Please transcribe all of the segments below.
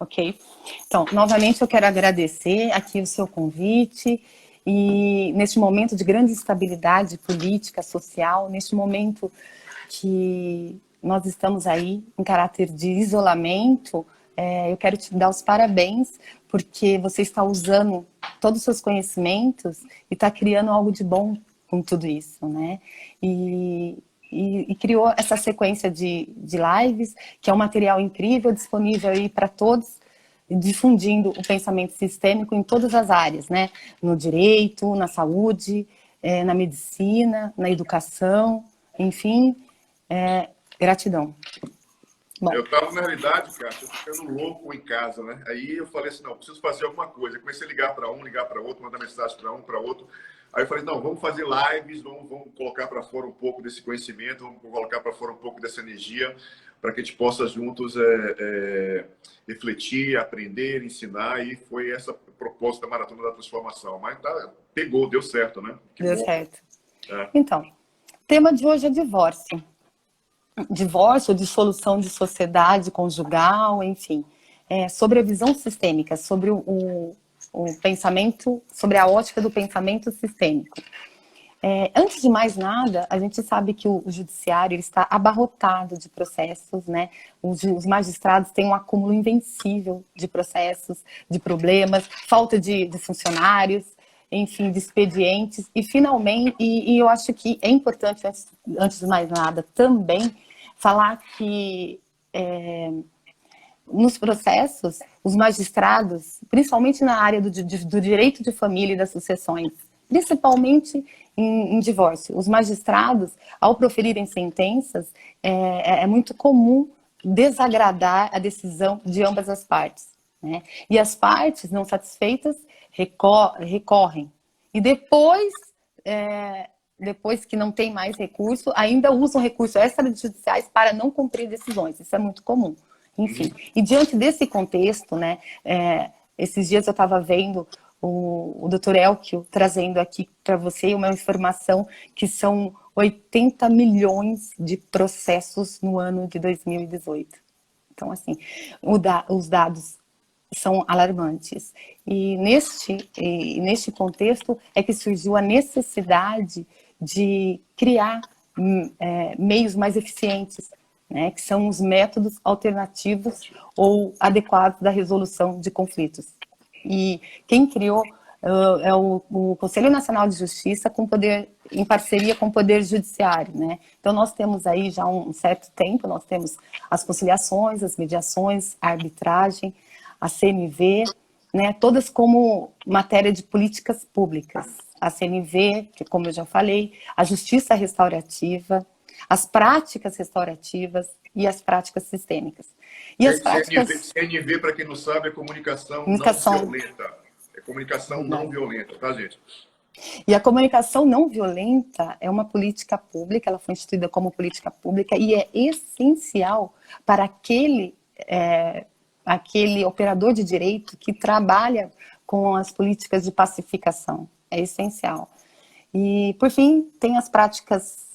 Ok? Então, novamente eu quero agradecer aqui o seu convite e neste momento de grande instabilidade política, social, neste momento que nós estamos aí em caráter de isolamento, eu quero te dar os parabéns porque você está usando todos os seus conhecimentos e está criando algo de bom com tudo isso, né? E criou essa sequência de lives, que é um material incrível, disponível aí para todos, difundindo o pensamento sistêmico em todas as áreas, né? No direito, na saúde, na medicina, na educação, enfim, gratidão. Bom. Eu estava, na realidade, Cátia, ficando louco em casa, né? Aí eu falei assim, não, preciso fazer alguma coisa. Eu comecei a ligar para um, ligar para outro, mandar mensagem para um, para outro. Aí eu falei, não, vamos fazer lives, vamos colocar para fora um pouco desse conhecimento, vamos colocar para fora um pouco dessa energia, para que a gente possa juntos refletir, aprender, ensinar. E foi essa propósito da Maratona da Transformação. Mas pegou, deu certo, né? Que deu bom. Certo. Então, o tema de hoje é divórcio. Divórcio, dissolução de sociedade conjugal, enfim. Sobre a visão sistêmica, sobre o pensamento, sobre a ótica do pensamento sistêmico. Antes de mais nada, a gente sabe que o judiciário ele está abarrotado de processos, né? Os magistrados têm um acúmulo invencível de processos, de problemas, falta de funcionários, enfim, de expedientes. E finalmente, e eu acho que é importante, antes de mais nada, também falar que nos processos, os magistrados, principalmente na área do direito de família e das sucessões, principalmente em divórcio, os magistrados, ao proferirem sentenças, é muito comum desagradar a decisão de ambas as partes, né? E as partes não satisfeitas recorrem. E depois que não tem mais recurso, ainda usam recursos extrajudiciais para não cumprir decisões. Isso é muito comum. Enfim, e diante desse contexto, né, esses dias eu estava vendo o Dr. Elkio trazendo aqui para você uma informação que são 80 milhões de processos no ano de 2018. Então, assim, os dados são alarmantes. E neste contexto é que surgiu a necessidade de criar meios mais eficientes, né, que são os métodos alternativos ou adequados da resolução de conflitos. E quem criou é o Conselho Nacional de Justiça em parceria com o Poder Judiciário, né? Então nós temos aí já um certo tempo, nós temos as conciliações, as mediações, a arbitragem, a CNV, né, todas como matéria de políticas públicas. A CNV, que como eu já falei, a justiça restaurativa, as práticas restaurativas e as práticas sistêmicas. E as práticas... CNV, para quem não sabe, é comunicação não violenta. É comunicação não violenta, tá, gente? E a comunicação não violenta é uma política pública, ela foi instituída como política pública e é essencial para aquele operador de direito que trabalha com as políticas de pacificação. É essencial. E, por fim, tem as práticas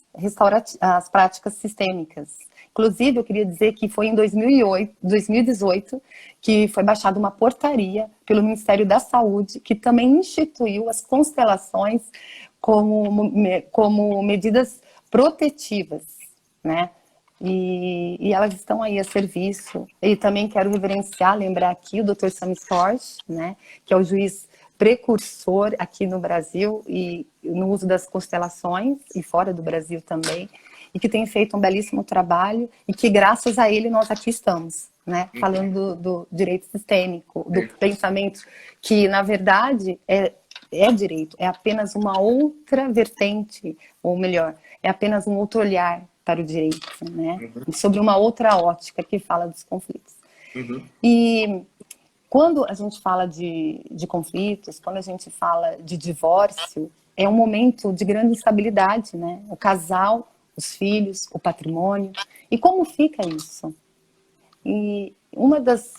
as práticas sistêmicas. Inclusive, eu queria dizer que foi em 2018 que foi baixada uma portaria pelo Ministério da Saúde que também instituiu as constelações como medidas protetivas, né? E elas estão aí a serviço. E também quero lembrar aqui o Dr. Sami Sorge, né, que é o juiz precursor aqui no Brasil e no uso das constelações e fora do Brasil também, e que tem feito um belíssimo trabalho e que graças a ele nós aqui estamos, né, falando do direito sistêmico, do pensamento que na verdade é direito, é apenas uma outra vertente, ou melhor, é apenas um outro olhar para o direito, né, sobre uma outra ótica que fala dos conflitos. E quando a gente fala de conflitos, quando a gente fala de divórcio, é um momento de grande instabilidade, né? O casal, os filhos, o patrimônio. E como fica isso? E uma das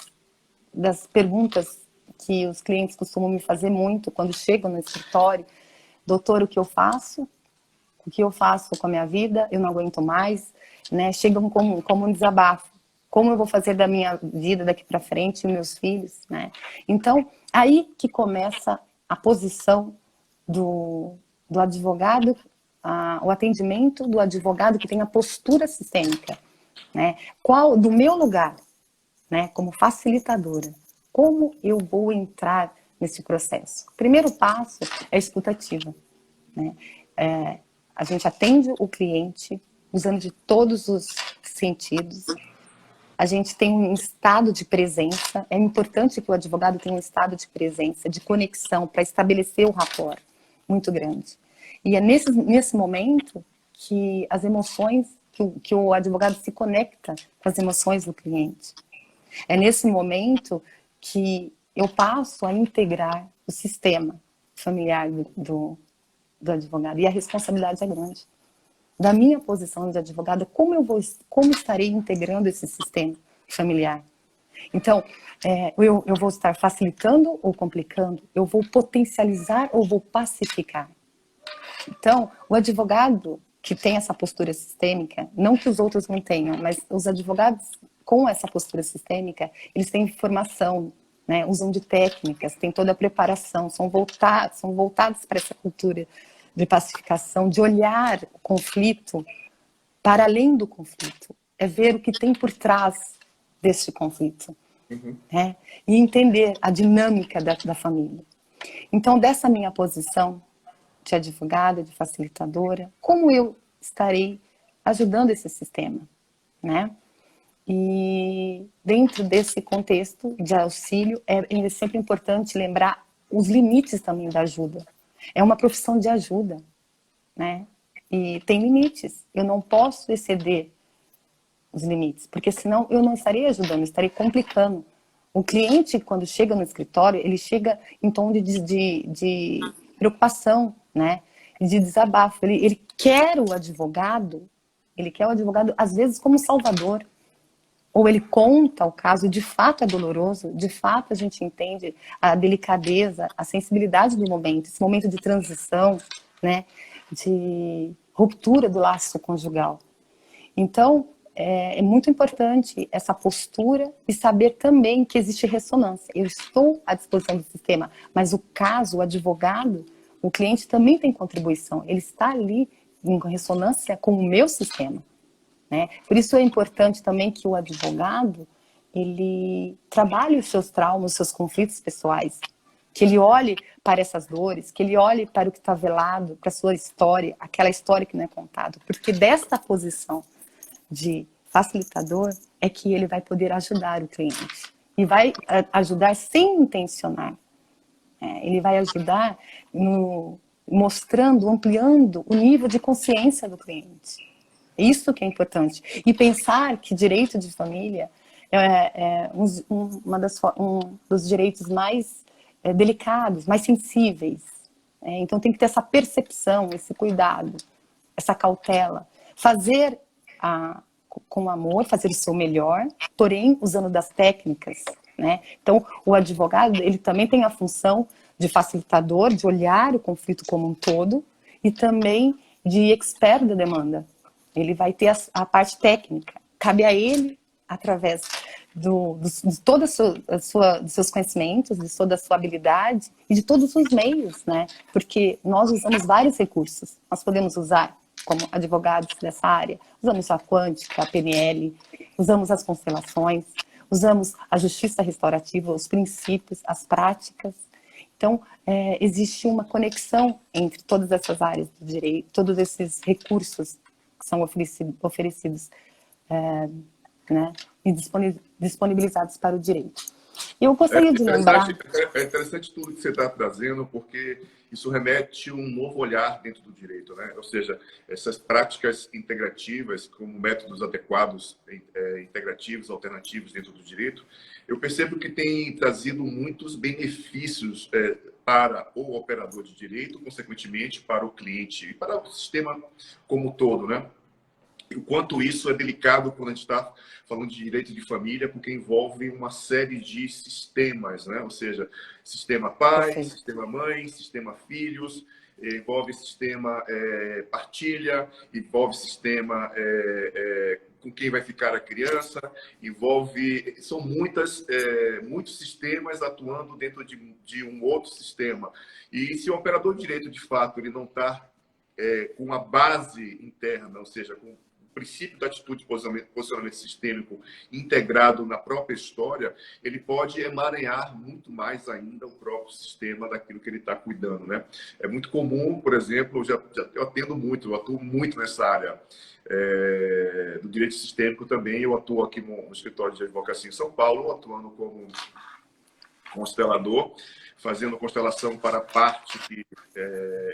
perguntas que os clientes costumam me fazer muito quando chegam no escritório, doutor, o que eu faço? O que eu faço com a minha vida? Eu não aguento mais, né? Chegam como um desabafo. como eu vou fazer da minha vida daqui para frente e meus filhos, né? Então, aí que começa a posição do advogado, o atendimento do advogado que tem a postura sistêmica, né? Qual, do meu lugar, né, como facilitadora, como eu vou entrar nesse processo? O primeiro passo é a escutativa, né? A gente atende o cliente usando de todos os sentidos. A gente tem um estado de presença. É importante que o advogado tenha um estado de presença, de conexão, para estabelecer o rapport muito grande. E é nesse momento que as emoções, que o advogado se conecta com as emoções do cliente. É nesse momento que eu passo a integrar o sistema familiar do advogado. E a responsabilidade é grande. Da minha posição de advogada, como estarei integrando esse sistema familiar? Então, eu vou estar facilitando ou complicando? Eu vou potencializar ou vou pacificar? Então, o advogado que tem essa postura sistêmica, não que os outros não tenham, mas os advogados com essa postura sistêmica, eles têm formação, né, usam de técnicas, têm toda a preparação, são voltados para essa cultura de pacificação, de olhar o conflito para além do conflito, é ver o que tem por trás deste conflito, né, e entender a dinâmica da família. Então, dessa minha posição de advogada, de facilitadora, como eu estarei ajudando esse sistema, né? E dentro desse contexto de auxílio, é sempre importante lembrar os limites também da ajuda. É uma profissão de ajuda, né? E tem limites. Eu não posso exceder os limites, porque senão eu não estarei ajudando, eu estarei complicando. O cliente, quando chega no escritório, ele chega em tom de preocupação, né? De desabafo. Ele quer o advogado, às vezes, como salvador. Ou ele conta o caso, de fato é doloroso, de fato a gente entende a delicadeza, a sensibilidade do momento, esse momento de transição, né, de ruptura do laço conjugal. Então, é muito importante essa postura e saber também que existe ressonância. Eu estou à disposição do sistema, mas o caso, o advogado, o cliente também tem contribuição. Ele está ali em ressonância com o meu sistema. Né? Por isso é importante também que o advogado ele trabalhe os seus traumas, os seus conflitos pessoais, que ele olhe para essas dores, que ele olhe para o que está velado, para a sua história, aquela história que não é contada, porque desta posição de facilitador é que ele vai poder ajudar o cliente e vai ajudar sem intencionar. Ele vai ajudar mostrando, ampliando o nível de consciência do cliente. Isso que é importante. E pensar que direito de família é um dos direitos mais delicados, mais sensíveis. Então tem que ter essa percepção, esse cuidado, essa cautela. Fazer com amor, fazer o seu melhor, porém usando das técnicas. Né? Então o advogado ele também tem a função de facilitador, de olhar o conflito como um todo e também de expert da demanda. Ele vai ter a parte técnica. Cabe a ele, através de todos os seus conhecimentos, de toda a sua habilidade e de todos os meios, né? Porque nós usamos vários recursos. Nós podemos usar, como advogados dessa área, usamos a quântica, a PNL, usamos as constelações, usamos a justiça restaurativa, os princípios, as práticas. Então, existe uma conexão entre todas essas áreas do direito, todos esses recursos que são oferecidos né, e disponibilizados para o direito. Eu gostaria de lembrar... É interessante tudo que você está trazendo, porque isso remete a um novo olhar dentro do direito, né? Ou seja, essas práticas integrativas, como métodos adequados, integrativos, alternativos dentro do direito, eu percebo que tem trazido muitos benefícios para o operador de direito, consequentemente para o cliente e para o sistema como um todo, né? E o quanto isso é delicado quando a gente está falando de direito de família, porque envolve uma série de sistemas, né? Ou seja, sistema pai, sistema mãe, sistema filhos, envolve sistema partilha, envolve sistema com quem vai ficar a criança, são muitos sistemas atuando dentro de um outro sistema. E se o operador de direito, de fato, ele não está com a base interna, ou seja, com o princípio da atitude de posicionamento sistêmico integrado na própria história, ele pode emaranhar muito mais ainda o próprio sistema daquilo que ele está cuidando, né? É muito comum, por exemplo, eu atuo muito nessa área do direito sistêmico também. Eu atuo aqui no escritório de advocacia em São Paulo, atuando como constelador, fazendo constelação para a parte que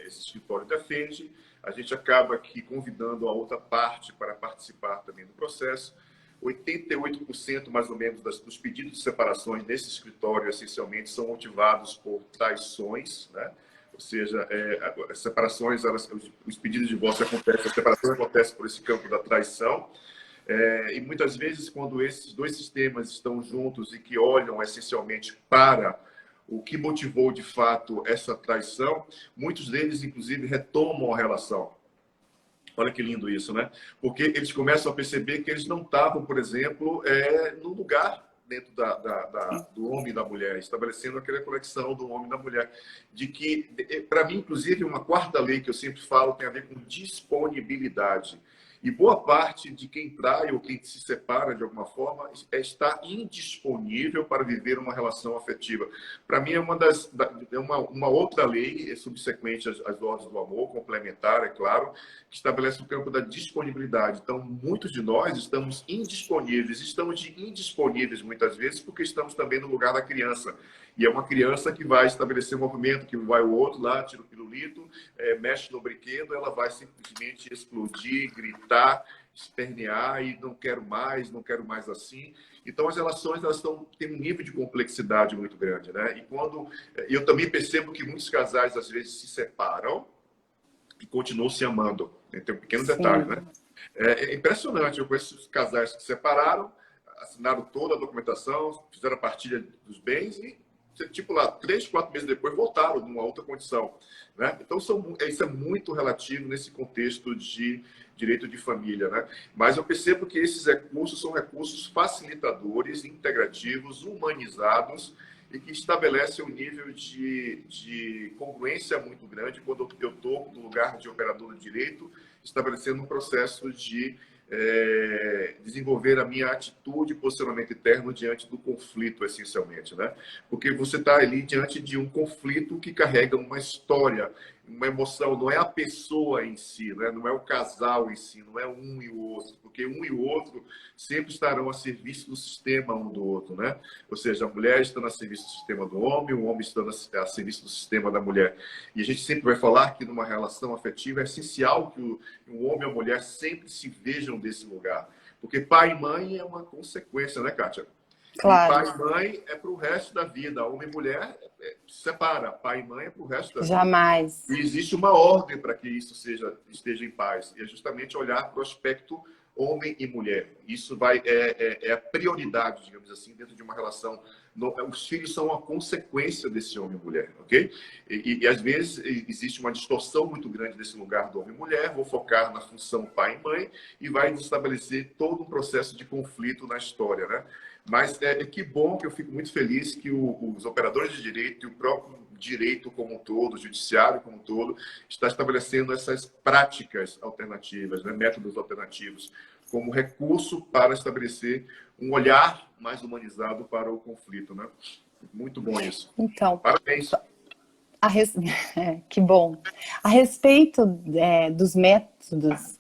esse escritório defende. A gente acaba aqui convidando a outra parte para participar também do processo. 88% mais ou menos dos pedidos de separações nesse escritório, essencialmente, são motivados por traições, né? Ou seja, as separações, os pedidos de divórcio acontecem, as separações acontecem por esse campo da traição. E muitas vezes, quando esses dois sistemas estão juntos e que olham essencialmente para o que motivou de fato essa traição, muitos deles, inclusive, retomam a relação. Olha que lindo isso, né? Porque eles começam a perceber que eles não estavam, por exemplo, no lugar dentro do homem e da mulher, estabelecendo aquela conexão do homem e da mulher. De que, para mim, inclusive, uma quarta lei que eu sempre falo tem a ver com disponibilidade. E boa parte de quem trai ou quem se separa de alguma forma está indisponível para viver uma relação afetiva. Para mim, é uma outra lei, subsequente às ordens do amor, complementar, é claro, que estabelece o campo da disponibilidade. Então, muitos de nós estamos indisponíveis. Estamos indisponíveis muitas vezes porque estamos também no lugar da criança. E é uma criança que vai estabelecer um movimento, que vai o outro lá, tira o pirulito, mexe no brinquedo, ela vai simplesmente explodir, gritar, espernear e não quero mais assim. Então, as relações têm um nível de complexidade muito grande, né? E eu também percebo que muitos casais, às vezes, se separam e continuam se amando. Tem um pequeno detalhe, né? É impressionante. Eu conheço casais que se separaram, assinaram toda a documentação, fizeram a partilha dos bens e, tipo lá, 3, 4 meses depois voltaram numa outra condição, né? Então isso é muito relativo nesse contexto de direito de família, né? Mas eu percebo que esses recursos são recursos facilitadores, integrativos, humanizados e que estabelecem um nível de congruência muito grande quando eu estou no lugar de operador de direito, estabelecendo um processo de desenvolver a minha atitude e posicionamento interno diante do conflito, essencialmente, né? Porque você está ali diante de um conflito que carrega uma história, uma emoção, não é a pessoa em si, né? Não é o casal em si, não é um e o outro, porque um e o outro sempre estarão a serviço do sistema um do outro, né? Ou seja, a mulher está a serviço do sistema do homem, o homem está a serviço do sistema da mulher. E a gente sempre vai falar que numa relação afetiva é essencial que o homem e a mulher sempre se vejam desse lugar. Porque pai e mãe é uma consequência, né, Kátia? Claro. E pai e mãe é para o resto da vida. Homem e mulher se separa. Pai e mãe é para o resto da vida. Jamais. E existe uma ordem para que isso esteja em paz. E é justamente olhar para o aspecto homem e mulher. Isso é a prioridade, digamos assim, dentro de uma relação. Os filhos são a consequência desse homem e mulher, ok? E às vezes existe uma distorção muito grande desse lugar do homem e mulher. Vou focar na função pai e mãe e vai estabelecer todo um processo de conflito na história, né? Mas que bom, que eu fico muito feliz que os operadores de direito e o próprio direito como um todo, o judiciário como um todo, está estabelecendo essas práticas alternativas, né, métodos alternativos, como recurso para estabelecer um olhar mais humanizado para o conflito, né? Muito bom isso. Então, parabéns. Que bom. A respeito dos métodos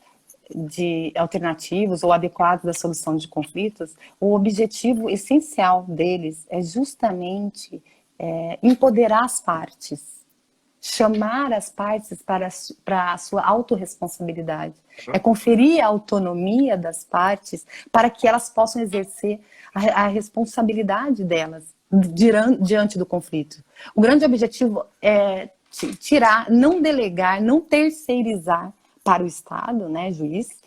alternativos ou adequados da solução de conflitos, o objetivo essencial deles é justamente empoderar as partes, chamar as partes para a sua autorresponsabilidade, conferir a autonomia das partes para que elas possam exercer a responsabilidade delas diante do conflito. O grande objetivo é tirar, não delegar, não terceirizar para o Estado, né, juiz,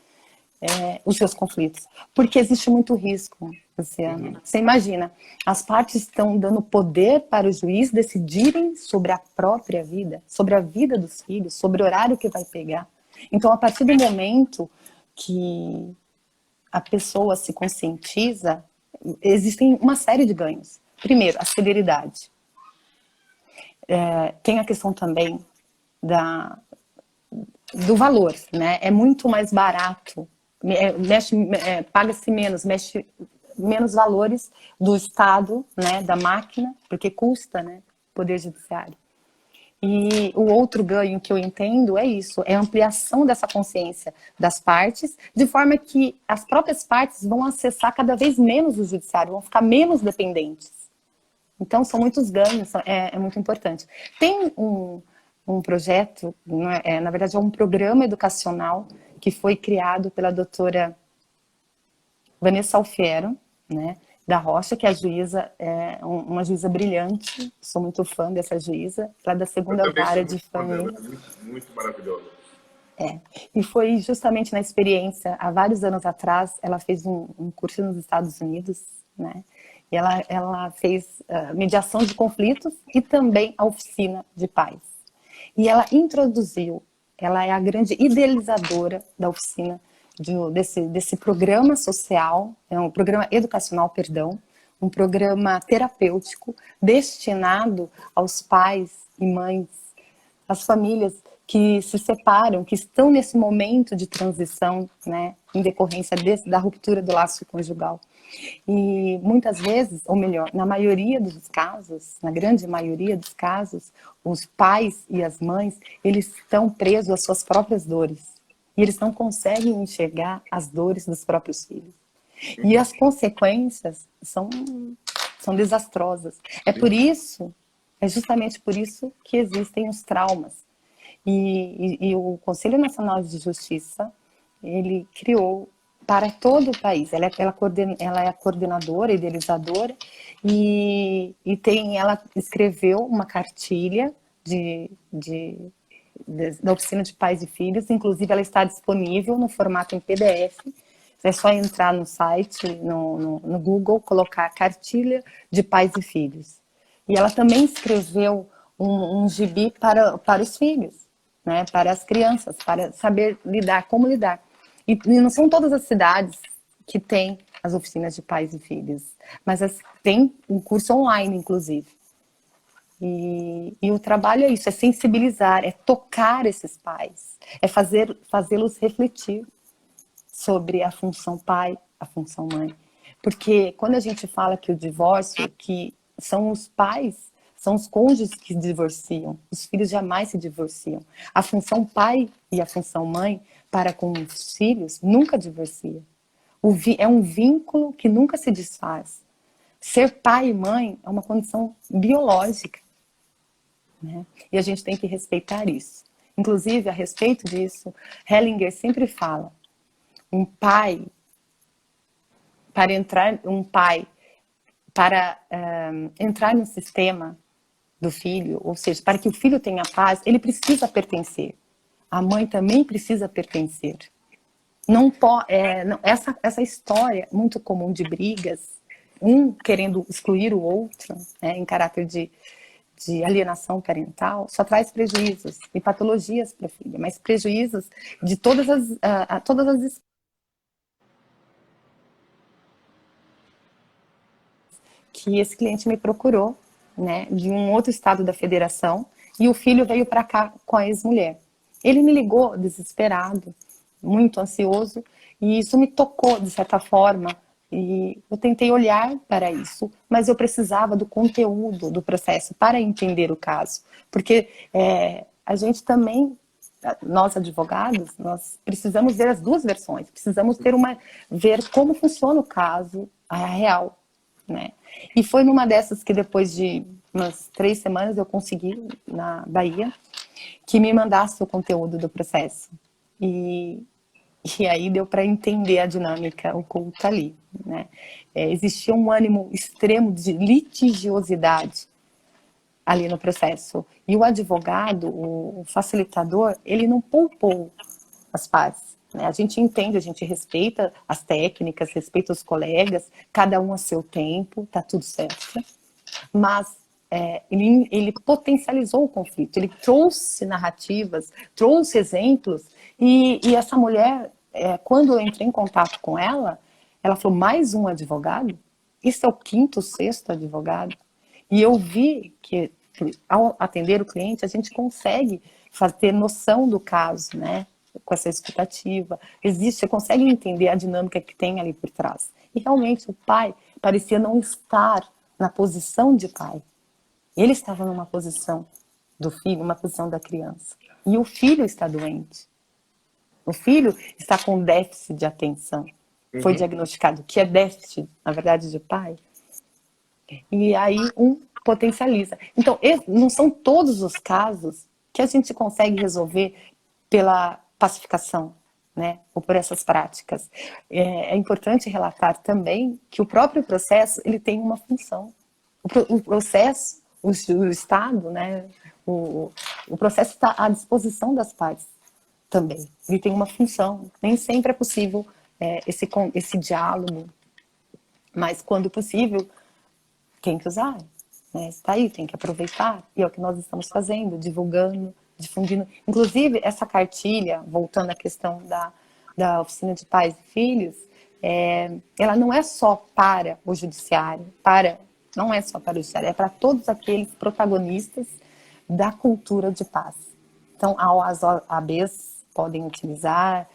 os seus conflitos. Porque existe muito risco, Luciano. Você imagina, as partes estão dando poder para o juiz decidirem sobre a própria vida, sobre a vida dos filhos, sobre o horário que vai pegar. Então, a partir do momento que a pessoa se conscientiza, existem uma série de ganhos. Primeiro, a celeridade. Tem a questão também do valor, né? É muito mais barato, paga-se menos, mexe menos valores do Estado, né, da máquina, porque custa, né, poder judiciário. E o outro ganho que eu entendo é isso, é a ampliação dessa consciência das partes, de forma que as próprias partes vão acessar cada vez menos o judiciário, vão ficar menos dependentes. Então, são muitos ganhos, é muito importante. Tem um projeto, na verdade é um programa educacional que foi criado pela doutora Vanessa Alfiero, né, da Rocha, que é a juíza, uma juíza brilhante, sou muito fã dessa juíza, ela é da segunda vara de família. Muito maravilhosa. E foi justamente na experiência, há vários anos atrás, ela fez um curso nos Estados Unidos, né, e ela fez mediação de conflitos e também a oficina de paz. E ela introduziu, ela é a grande idealizadora da oficina, desse programa social, um programa educacional, perdão, um programa terapêutico destinado aos pais e mães, às famílias que se separam, que estão nesse momento de transição, né, em decorrência da ruptura do laço conjugal. E muitas vezes, ou melhor, na maioria dos casos, na grande maioria dos casos, os pais e as mães, eles estão presos às suas próprias dores. E eles não conseguem enxergar as dores dos próprios filhos. E as consequências são desastrosas. É justamente por isso que existem os traumas. E o Conselho Nacional de Justiça, ele criou para todo o país. Ela é a coordenadora, idealizadora, e ela escreveu uma cartilha da Oficina de Pais e Filhos, inclusive ela está disponível no formato em PDF, é só entrar no site, no Google, colocar Cartilha de Pais e Filhos. E ela também escreveu um gibi para os filhos, né, para as crianças, para saber como lidar. E não são todas as cidades que têm as oficinas de pais e filhos, mas tem um curso online, inclusive. E o trabalho é isso, é sensibilizar, é tocar esses pais, é fazê-los refletir sobre a função pai, a função mãe. Porque quando a gente fala que o divórcio, que são os pais, são os cônjuges que divorciam, os filhos jamais se divorciam. A função pai e a função mãe para com os filhos nunca divorcia. É um vínculo que nunca se desfaz. Ser pai e mãe é uma condição biológica, né? E a gente tem que respeitar isso. Inclusive, a respeito disso, Hellinger sempre fala, para entrar no sistema do filho, ou seja, para que o filho tenha paz, ele precisa pertencer. A mãe também precisa pertencer. Essa história muito comum de brigas, um querendo excluir o outro, né, em caráter de alienação parental, só traz prejuízos e patologias para a filha, mas prejuízos de todas as que esse cliente me procurou, né, de um outro estado da federação, e o filho veio para cá com a ex-mulher. Ele me ligou desesperado, muito ansioso, e isso me tocou de certa forma, e eu tentei olhar para isso, mas eu precisava do conteúdo do processo para entender o caso, porque a gente também, nós advogados, nós precisamos ver as duas versões, precisamos ver como funciona o caso, a real, né? E foi numa dessas que depois de umas 3 semanas eu consegui, na Bahia, que me mandasse o conteúdo do processo. E aí deu para entender a dinâmica oculta ali, né? Existia um ânimo extremo de litigiosidade ali no processo. E o advogado, o facilitador, ele não poupou as partes, né? A gente entende, a gente respeita as técnicas, respeita os colegas, cada um a seu tempo, tá tudo certo. Mas ele potencializou o conflito, ele trouxe narrativas, trouxe exemplos, e essa mulher, quando eu entrei em contato com ela, Ela falou, mais um advogado? Isso é o quinto, sexto advogado? E eu vi que, ao atender o cliente, a gente consegue ter noção do caso, né? Com essa escutativa. Você consegue entender a dinâmica que tem ali por trás. E realmente o pai parecia não estar na posição de pai. Ele estava numa posição do filho, uma posição da criança. E o filho está doente. O filho está com déficit de atenção. Foi diagnosticado que é déficit, na verdade, de pai. E aí um potencializa. Então, não são todos os casos que a gente consegue resolver pela pacificação, né? Ou por essas práticas. É importante relatar também que o próprio processo ele tem uma função. O processo, o Estado, né? O processo está à disposição das partes também. Ele tem uma função. Nem sempre é possível esse diálogo, mas quando possível, tem que usar, né? Está aí, tem que aproveitar. E é o que nós estamos fazendo, divulgando, difundindo. Inclusive, essa cartilha, voltando à questão da oficina de pais e filhos, ela não é só para o judiciário, não é só para o judiciário, é para todos aqueles protagonistas da cultura de paz. Então, as OABs podem utilizar,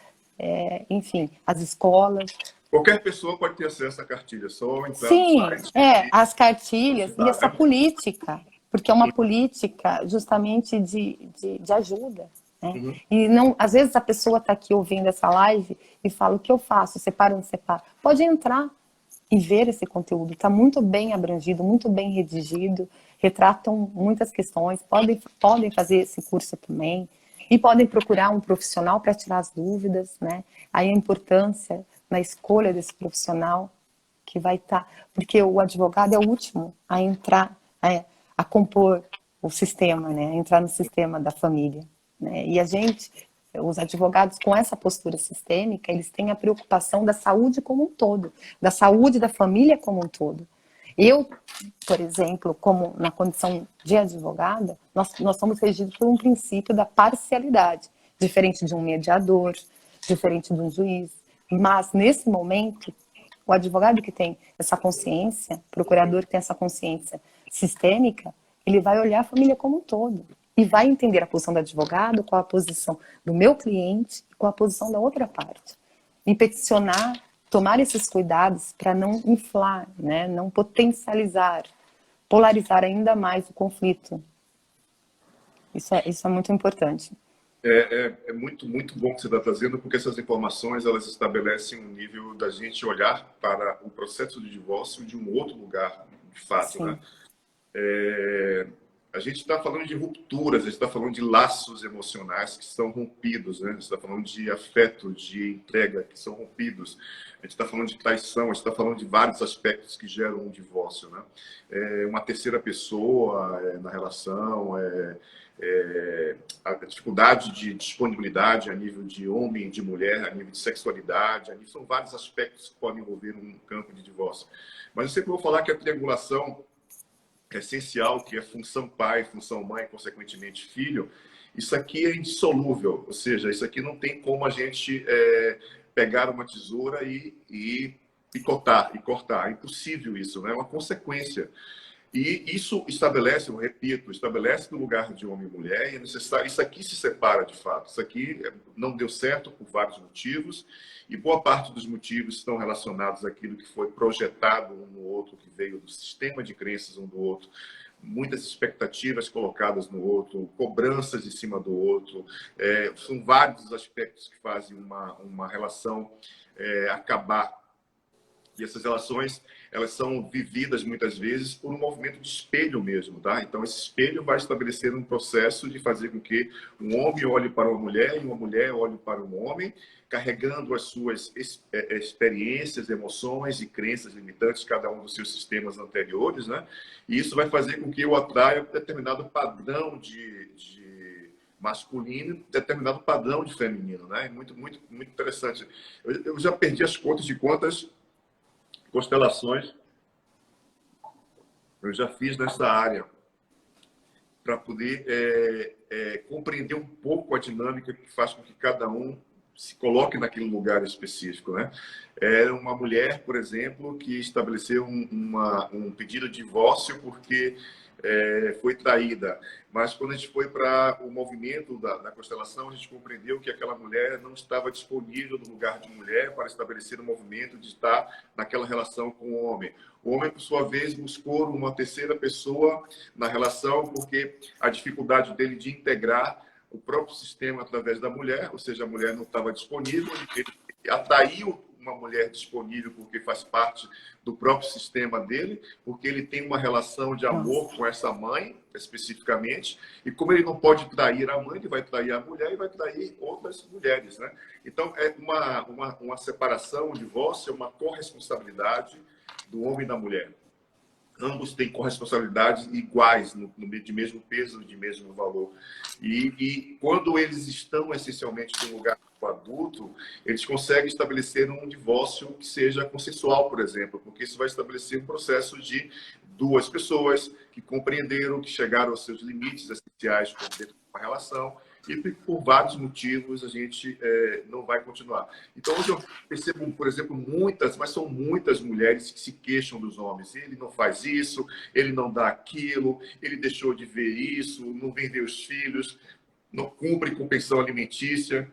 enfim, as escolas. Qualquer pessoa pode ter acesso à cartilha, só entrar Sim, no site. as cartilhas e essa política, porque é uma política justamente de ajuda. Né? E não, às vezes a pessoa está aqui ouvindo essa live e fala, o que eu faço? Separo ou não separo? Pode entrar e ver esse conteúdo. Está muito bem abrangido, muito bem redigido, retratam muitas questões, podem fazer esse curso também. E podem procurar um profissional para tirar as dúvidas, né? Aí a importância na escolha desse profissional que vai estar... Porque o advogado é o último a entrar, a compor o sistema, né? A entrar no sistema da família. Né? E os advogados com essa postura sistêmica, eles têm a preocupação da saúde como um todo, da saúde da família como um todo. Eu, por exemplo, como na condição de advogada, nós somos regidos por um princípio da parcialidade, diferente de um mediador, diferente de um juiz. Mas, nesse momento, o advogado que tem essa consciência, o procurador que tem essa consciência sistêmica, ele vai olhar a família como um todo e vai entender a posição do advogado com a posição do meu cliente e com a posição da outra parte. E peticionar, tomar esses cuidados para não inflar, né? Não potencializar, polarizar ainda mais o conflito. Isso é muito importante. É muito, muito bom que você está trazendo, porque essas informações elas estabelecem um nível da gente olhar para o processo de divórcio de um outro lugar, de fato. Sim. Né? A gente está falando de rupturas, a gente está falando de laços emocionais que são rompidos, né? A gente está falando de afeto, de entrega que são rompidos, a gente está falando de traição, a gente está falando de vários aspectos que geram um divórcio, né? Uma terceira pessoa na relação, a dificuldade de disponibilidade a nível de homem e de mulher, a nível de sexualidade, são vários aspectos que podem envolver um campo de divórcio. Mas eu sempre vou falar que a triangulação essencial, que é função pai, função mãe, consequentemente filho, isso aqui é indissolúvel, ou seja, isso aqui não tem como a gente pegar uma tesoura e picotar, e cortar. É impossível isso, né? É uma consequência. E isso estabelece, eu repito, estabelece no lugar de homem e mulher, e é necessário, isso aqui se separa de fato. Isso aqui não deu certo por vários motivos, e boa parte dos motivos estão relacionados àquilo que foi projetado um no outro, que veio do sistema de crenças um do outro, muitas expectativas colocadas no outro, cobranças em cima do outro. São vários os aspectos que fazem uma relação acabar. E essas relações, elas são vividas muitas vezes por um movimento de espelho mesmo, tá? Então, esse espelho vai estabelecer um processo de fazer com que um homem olhe para uma mulher e uma mulher olhe para um homem, carregando as suas experiências, emoções e crenças limitantes, cada um dos seus sistemas anteriores, né? E isso vai fazer com que eu atraia um determinado padrão de masculino, determinado padrão de feminino, né? Muito, muito, muito interessante. Eu já perdi as contas de quantas constelações eu já fiz nessa área para poder compreender um pouco a dinâmica que faz com que cada um se coloque naquele lugar específico, né? Era uma mulher, por exemplo, que estabeleceu um pedido de divórcio porque foi traída. Mas quando a gente foi para o movimento da constelação, a gente compreendeu que aquela mulher não estava disponível no lugar de mulher para estabelecer o movimento de estar naquela relação com o homem. O homem, por sua vez, buscou uma terceira pessoa na relação porque a dificuldade dele de integrar o próprio sistema através da mulher, ou seja, a mulher não estava disponível, ele atraiu uma mulher disponível porque faz parte do próprio sistema dele, porque ele tem uma relação de amor com essa mãe, especificamente, e como ele não pode trair a mãe, ele vai trair a mulher e vai trair outras mulheres, né? Então, é uma separação, um divórcio, é uma corresponsabilidade do homem e da mulher. Ambos têm corresponsabilidades iguais, de mesmo peso, de mesmo valor. E quando eles estão, essencialmente, em um lugar adulto, eles conseguem estabelecer um divórcio que seja consensual, por exemplo, porque isso vai estabelecer um processo de duas pessoas que compreenderam, que chegaram aos seus limites essenciais dentro de uma relação, e por vários motivos a gente não vai continuar. Então, hoje eu percebo, por exemplo, mas são muitas mulheres que se queixam dos homens. Ele não faz isso, ele não dá aquilo, ele deixou de ver isso, não vendeu os filhos, não cumpre com pensão alimentícia.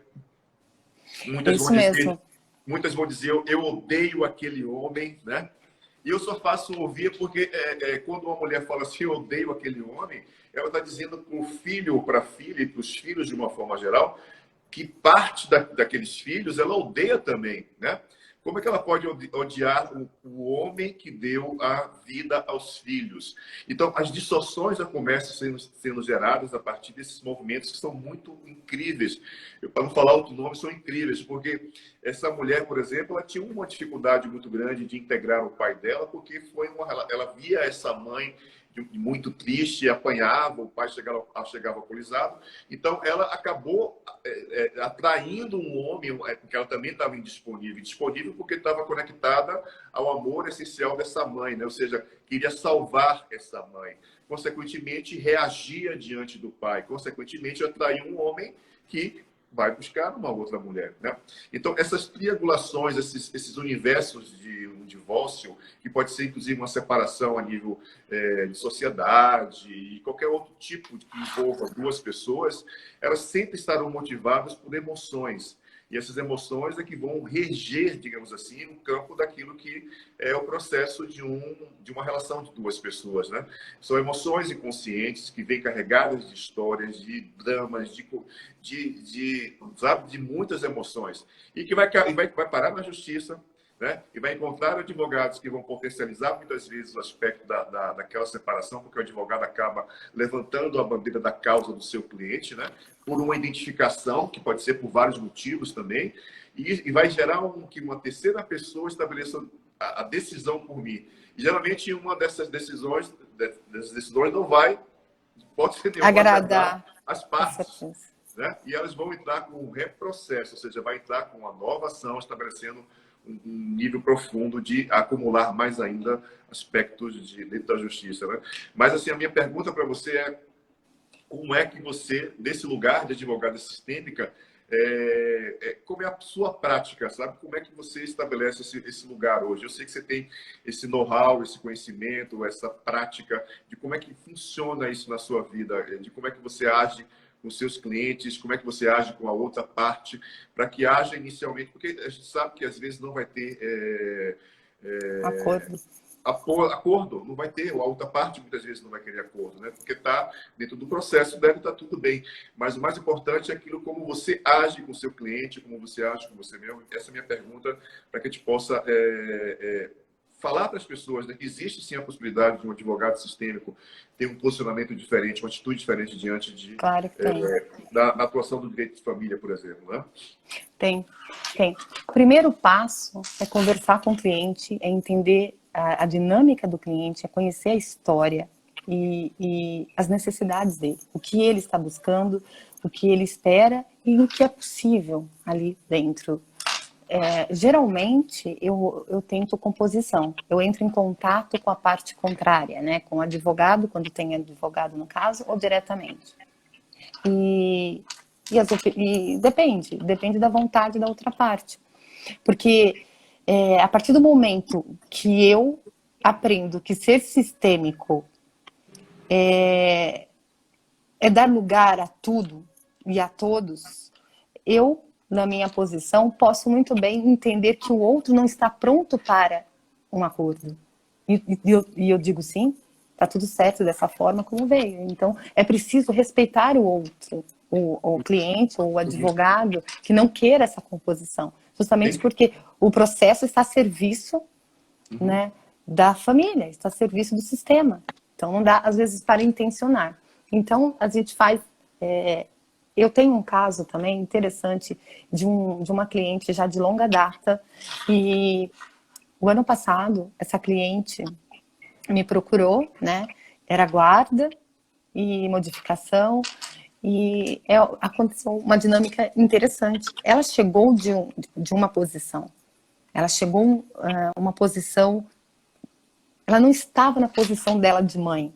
Muitas vão dizer, eu odeio aquele homem, né? E eu só faço ouvir porque quando uma mulher fala assim, eu odeio aquele homem, ela está dizendo para o filho ou para a filha, e para os filhos de uma forma geral, que parte daqueles filhos ela odeia também, né? Como é que ela pode odiar o homem que deu a vida aos filhos? Então, as distorções já começam sendo geradas a partir desses movimentos que são muito incríveis. Para não falar outro nome, são incríveis, porque essa mulher, por exemplo, ela tinha uma dificuldade muito grande de integrar o pai dela, porque ela via essa mãe muito triste, apanhava, o pai chegava alcoolizado. Então, ela acabou atraindo um homem, porque ela também estava indisponível porque estava conectada ao amor essencial dessa mãe, né? Ou seja, queria salvar essa mãe. Consequentemente, reagia diante do pai. Consequentemente, atraiu um homem que vai buscar uma outra mulher, né? Então, essas triangulações, esses universos de um divórcio, que pode ser, inclusive, uma separação a nível de sociedade e qualquer outro tipo que envolva duas pessoas, elas sempre estarão motivadas por emoções. E essas emoções é que vão reger, digamos assim, o campo daquilo que é o processo de uma relação de duas pessoas, né? São emoções inconscientes que vêm carregadas de histórias, de dramas, sabe, de muitas emoções. E que vai parar na justiça, né? E vai encontrar advogados que vão potencializar muitas vezes o aspecto daquela separação, porque o advogado acaba levantando a bandeira da causa do seu cliente, né? Por uma identificação, que pode ser por vários motivos também, e vai gerar que uma terceira pessoa estabeleça a decisão por mim. E, geralmente, uma dessas decisões não pode ser nenhuma, agradar as partes, né? E elas vão entrar com um reprocesso, ou seja, vai entrar com uma nova ação, estabelecendo um nível profundo de acumular mais ainda aspectos dentro da justiça, né? Mas, assim, a minha pergunta para você é: como é que você, nesse lugar de advogada sistêmica, como é a sua prática, sabe? Como é que você estabelece esse lugar hoje? Eu sei que você tem esse know-how, esse conhecimento, essa prática de como é que funciona isso na sua vida, de como é que você age com seus clientes, como é que você age com a outra parte, para que haja inicialmente, porque a gente sabe que às vezes não vai ter acordo, não vai ter, a outra parte muitas vezes não vai querer acordo, né? Porque está dentro do processo, deve estar tudo bem. Mas o mais importante é aquilo como você age com o seu cliente, como você age com você mesmo. Essa é a minha pergunta, para que a gente possa falar para as pessoas, né, que existe sim a possibilidade de um advogado sistêmico ter um posicionamento diferente, uma atitude diferente diante claro que tem. Da atuação do direito de família, por exemplo, né? Tem. O primeiro passo é conversar com o cliente, é entender a dinâmica do cliente, é conhecer a história e as necessidades dele, o que ele está buscando, o que ele espera e o que é possível ali dentro. Geralmente, eu tento composição. Eu entro em contato com a parte contrária, né? Com o advogado, quando tem advogado no caso, ou diretamente. E e depende da vontade da outra parte. Porque a partir do momento que eu aprendo que ser sistêmico é dar lugar a tudo e a todos, eu, na minha posição, posso muito bem entender que o outro não está pronto para um acordo. E eu digo sim, está tudo certo dessa forma como veio. Então, é preciso respeitar o outro, o cliente ou o advogado que não queira essa composição. Justamente porque o processo está a serviço, né, da família, está a serviço do sistema. Então, não dá, às vezes, para intencionar. Então, a gente faz... eu tenho um caso também interessante de uma cliente já de longa data, e o ano passado, essa cliente me procurou, né? Era guarda e modificação, e aconteceu uma dinâmica interessante. Ela chegou de uma posição, ela chegou uma posição, ela não estava na posição dela de mãe,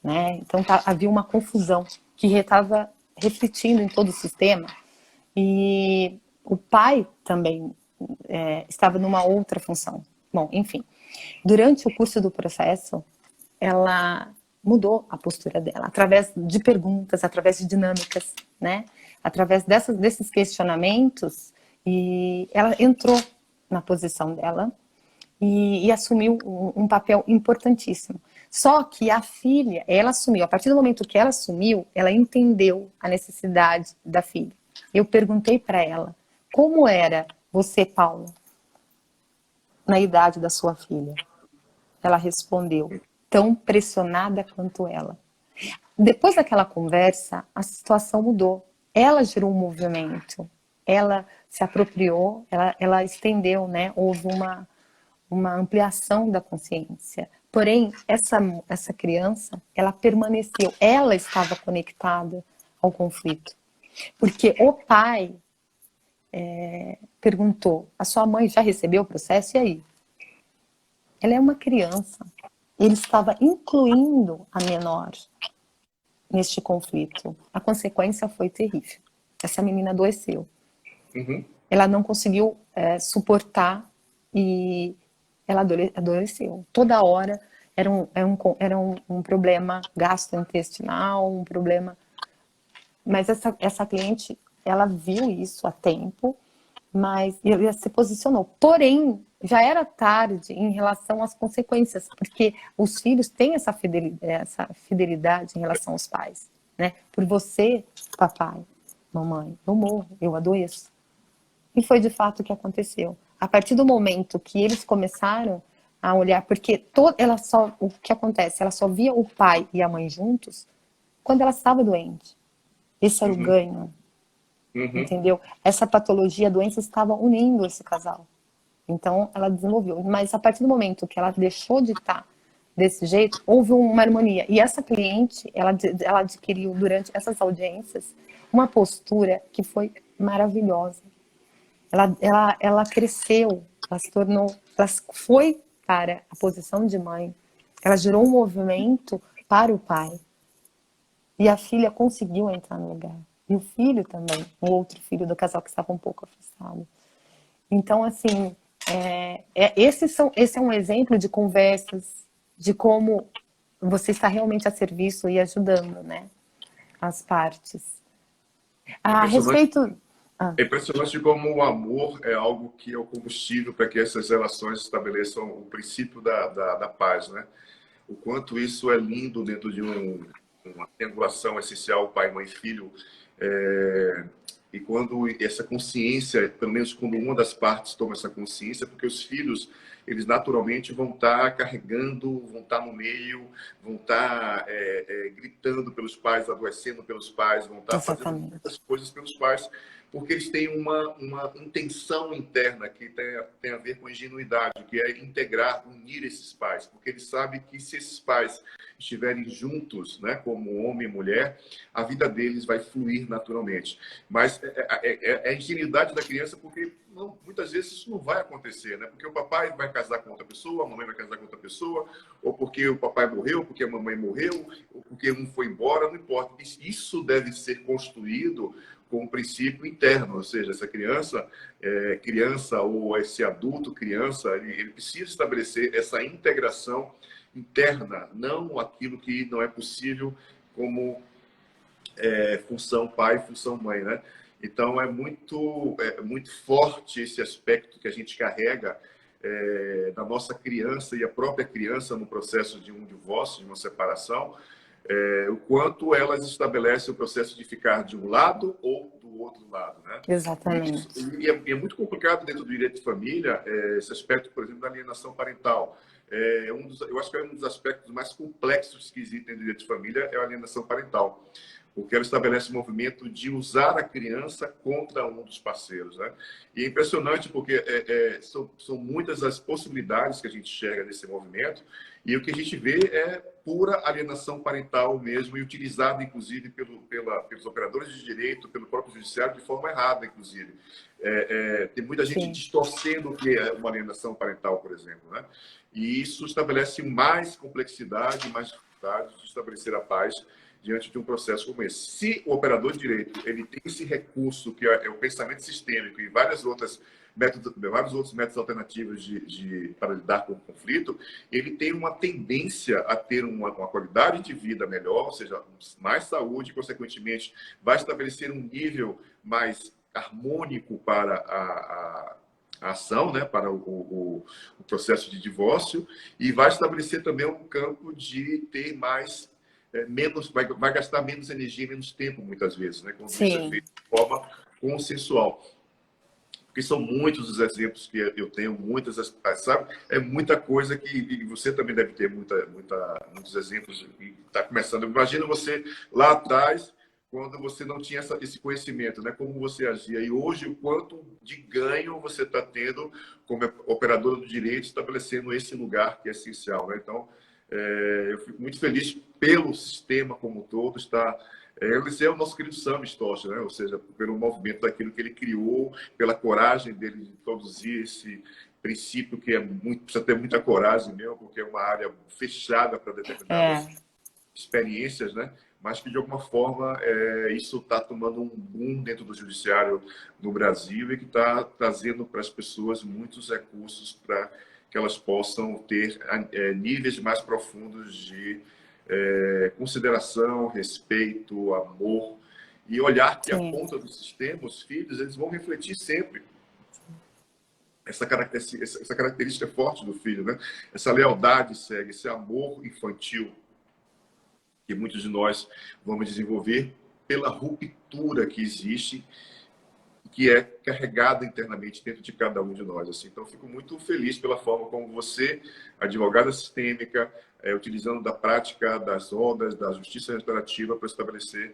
né? Então havia uma confusão que estava refletindo em todo o sistema, e o pai também estava numa outra função. Bom, enfim, durante o curso do processo, ela mudou a postura dela, através de perguntas, através de dinâmicas, né? Através desses questionamentos, e ela entrou na posição dela e assumiu um papel importantíssimo. Só que a filha, ela assumiu, a partir do momento que ela assumiu, ela entendeu a necessidade da filha. Eu perguntei para ela, como era você, Paula, na idade da sua filha? Ela respondeu, tão pressionada quanto ela. Depois daquela conversa, a situação mudou. Ela gerou um movimento, ela se apropriou, ela estendeu, né? Houve uma ampliação da consciência. Porém, essa criança, ela permaneceu, ela estava conectada ao conflito. Porque o pai perguntou, a sua mãe já recebeu o processo? E aí? Ela é uma criança. Ele estava incluindo a menor neste conflito. A consequência foi terrível. Essa menina adoeceu. Ela não conseguiu suportar e ela adoeceu. Toda hora era um problema gastrointestinal, um problema... Mas essa cliente, ela viu isso a tempo, mas ela se posicionou. Porém, já era tarde em relação às consequências, porque os filhos têm essa fidelidade em relação aos pais, né? Por você, papai, mamãe, eu morro, eu adoeço. E foi de fato o que aconteceu. A partir do momento que eles começaram a olhar, porque o que acontece? Ela só via o pai e a mãe juntos quando ela estava doente. Esse era o ganho. Entendeu? Essa patologia, a doença estava unindo esse casal. Então, ela desenvolveu. Mas a partir do momento que ela deixou de estar desse jeito, houve uma harmonia. E essa cliente, ela adquiriu durante essas audiências uma postura que foi maravilhosa. Ela cresceu, ela foi para a posição de mãe. Ela gerou um movimento para o pai. E a filha conseguiu entrar no lugar. E o filho também, o outro filho do casal que estava um pouco afastado. Então, assim, esse é um exemplo de conversas, de como você está realmente a serviço e ajudando, né, as partes. A respeito... É impressionante como o amor é algo que é o combustível para que essas relações estabeleçam o princípio da paz, né? O quanto isso é lindo dentro de uma triangulação essencial, pai, mãe, filho. E quando essa consciência, pelo menos quando uma das partes toma essa consciência, porque os filhos, eles naturalmente vão estar carregando, vão estar no meio, vão estar gritando pelos pais, adoecendo pelos pais, vão estar fazendo muitas coisas pelos pais, porque eles têm uma intenção interna que tem a ver com ingenuidade, que é integrar, unir esses pais, porque eles sabem que se esses pais estiverem juntos, né, como homem e mulher, a vida deles vai fluir naturalmente. Mas é a ingenuidade da criança, porque muitas vezes isso não vai acontecer, né? Porque o papai vai casar com outra pessoa, a mamãe vai casar com outra pessoa, ou porque o papai morreu, porque a mamãe morreu, ou porque um foi embora, não importa. Isso deve ser construído com um princípio interno, ou seja, essa criança, criança ou esse adulto criança, ele precisa estabelecer essa integração interna, não aquilo que não é possível como função pai, função mãe, né? Então é muito forte esse aspecto que a gente carrega da nossa criança e a própria criança no processo de um divórcio, de uma separação, o quanto elas estabelecem o processo de ficar de um lado ou do outro lado, né? Exatamente. E é muito complicado dentro do direito de família esse aspecto, por exemplo, da alienação parental. Eu acho que é um dos aspectos mais complexos que existem no direito de família é a alienação parental, porque ela estabelece o movimento de usar a criança contra um dos parceiros, né? E é impressionante porque são muitas as possibilidades que a gente enxerga nesse movimento, e o que a gente vê é pura alienação parental mesmo, e utilizada, inclusive, pelos operadores de direito, pelo próprio judiciário, de forma errada, inclusive. Tem muita gente distorcendo o que é uma alienação parental, por exemplo, né? E isso estabelece mais complexidade, mais dificuldade de estabelecer a paz diante de um processo como esse. Se o operador de direito ele tem esse recurso, que é o pensamento sistêmico e vários outros métodos alternativos para lidar com o conflito, ele tem uma tendência a ter uma qualidade de vida melhor, ou seja, mais saúde, consequentemente, vai estabelecer um nível mais harmônico para a ação, né, para o processo de divórcio, e vai estabelecer também um campo de ter mais vai gastar menos energia, menos tempo, muitas vezes, né? Quando isso é feito de forma consensual. Porque são muitos os exemplos que eu tenho, sabe? É muita coisa que você também deve ter muitos exemplos e está começando. Imagina você lá atrás, quando você não tinha esse conhecimento, né? Como você agia. E hoje, o quanto de ganho você está tendo como operadora do direito, estabelecendo esse lugar que é essencial, né? Então, eu fico muito feliz pelo sistema como um todo. Esse é o nosso querido Sam Storch, né? Ou seja, pelo movimento daquilo que ele criou, pela coragem dele de produzir esse princípio que precisa ter muita coragem mesmo, porque é uma área fechada para determinadas experiências, né? Mas que, de alguma forma, isso está tomando um boom dentro do judiciário no Brasil e que está trazendo para as pessoas muitos recursos para que elas possam ter níveis mais profundos de consideração, respeito, amor, e olhar que a ponta do sistema, os filhos, eles vão refletir sempre essa característica forte do filho, né? Essa lealdade segue, esse amor infantil que muitos de nós vamos desenvolver pela ruptura que existe, que é carregada internamente dentro de cada um de nós. Assim. Então, fico muito feliz pela forma como você, advogada sistêmica, utilizando da prática das ondas, da justiça restaurativa para estabelecer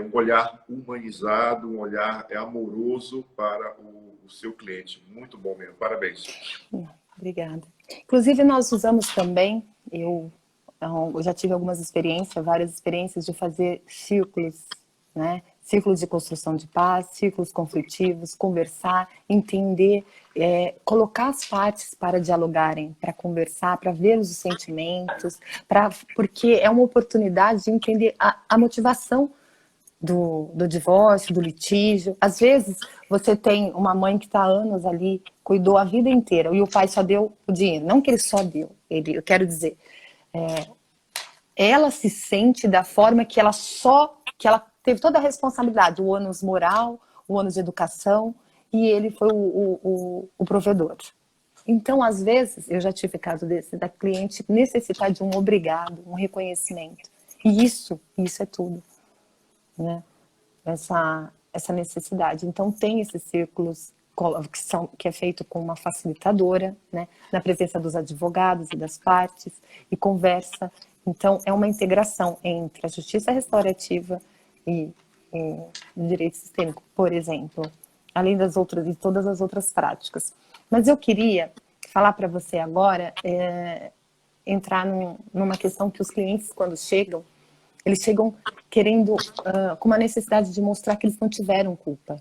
um olhar humanizado, um olhar amoroso para o seu cliente. Muito bom mesmo. Parabéns. Obrigada. Inclusive, nós usamos também, eu já tive algumas experiências, várias experiências de fazer círculos, né? Círculos de construção de paz, círculos conflitivos, conversar, entender, colocar as partes para dialogarem, para conversar, para ver os sentimentos, porque é uma oportunidade de entender a motivação do divórcio, do litígio. Às vezes, você tem uma mãe que está há anos ali, cuidou a vida inteira, e o pai só deu o dinheiro. Não que ele só deu, eu quero dizer, ela se sente da forma que ela teve toda a responsabilidade, o ônus moral, o ônus de educação, e ele foi o provedor. Então, às vezes, eu já tive caso desse, da cliente necessitar de um obrigado, um reconhecimento. E isso é tudo, né? Essa necessidade. Então, tem esses círculos que é feito com uma facilitadora, né? Na presença dos advogados e das partes, e conversa. Então, é uma integração entre a justiça restaurativa e o direito sistêmico, por exemplo, além das outras e todas as outras práticas. Mas eu queria falar para você agora, entrar numa questão que os clientes, quando chegam, eles chegam querendo, com uma necessidade de mostrar que eles não tiveram culpa.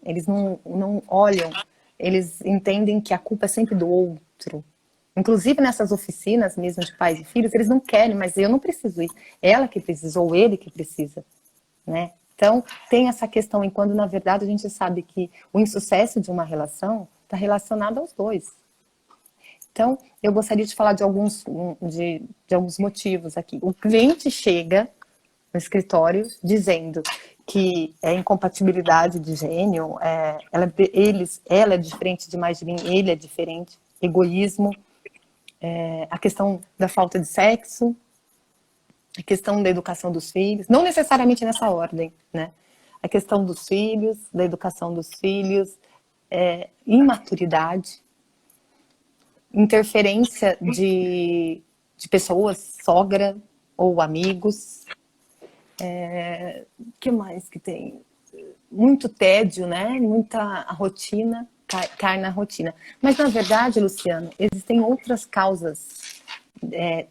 Eles não olham, eles entendem que a culpa é sempre do outro. Inclusive nessas oficinas mesmo de pais e filhos, eles não querem, mas eu não preciso ir. Ela que precisa, ou ele que precisa, né? Então, tem essa questão, enquanto na verdade a gente sabe que o insucesso de uma relação está relacionado aos dois. Então, eu gostaria de falar de alguns motivos aqui. O cliente chega no escritório dizendo que é incompatibilidade de gênio, ela é diferente demais de mim, ele é diferente, egoísmo, a questão da falta de sexo, a questão da educação dos filhos, não necessariamente nessa ordem, né? A questão dos filhos, da educação dos filhos, imaturidade, interferência de pessoas, sogra ou amigos. Que mais que tem? Muito tédio, né? Muita rotina, cai na rotina. Mas, na verdade, Luciano, existem outras causas,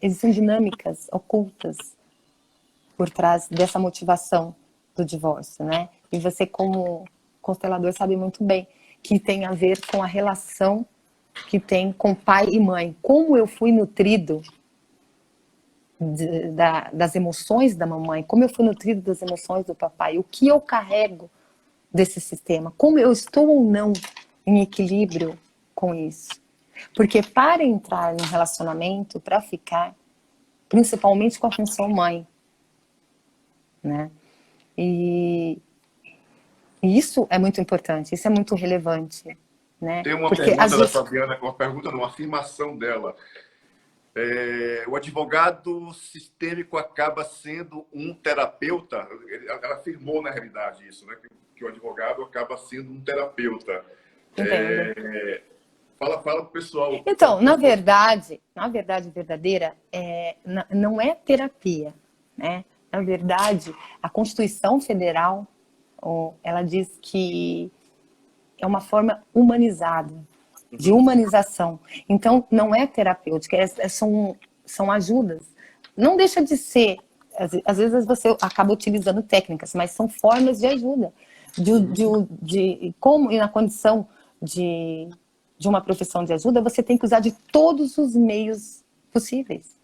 existem dinâmicas ocultas por trás dessa motivação do divórcio, né? E você, como constelador, sabe muito bem que tem a ver com a relação que tem com pai e mãe. Como eu fui nutrido das emoções da mamãe, como eu fui nutrido das emoções do papai, o que eu carrego desse sistema, como eu estou ou não em equilíbrio com isso. Porque para entrar num relacionamento, para ficar, principalmente com a função mãe, né? E isso é muito importante, isso é muito relevante, né? Tem uma porque pergunta da Fabiana, uma afirmação dela. O advogado sistêmico acaba sendo um terapeuta? Ela afirmou, na realidade, isso, né? Que o advogado acaba sendo um terapeuta. Fala para o pessoal. Então, na verdade verdadeira, não é terapia, né? Na verdade, a Constituição Federal, ela diz que é uma forma humanizada, de humanização. Então, não é terapêutica, são ajudas. Não deixa de ser, às vezes você acaba utilizando técnicas, mas são formas de ajuda. Como e na condição de uma profissão de ajuda, você tem que usar de todos os meios possíveis.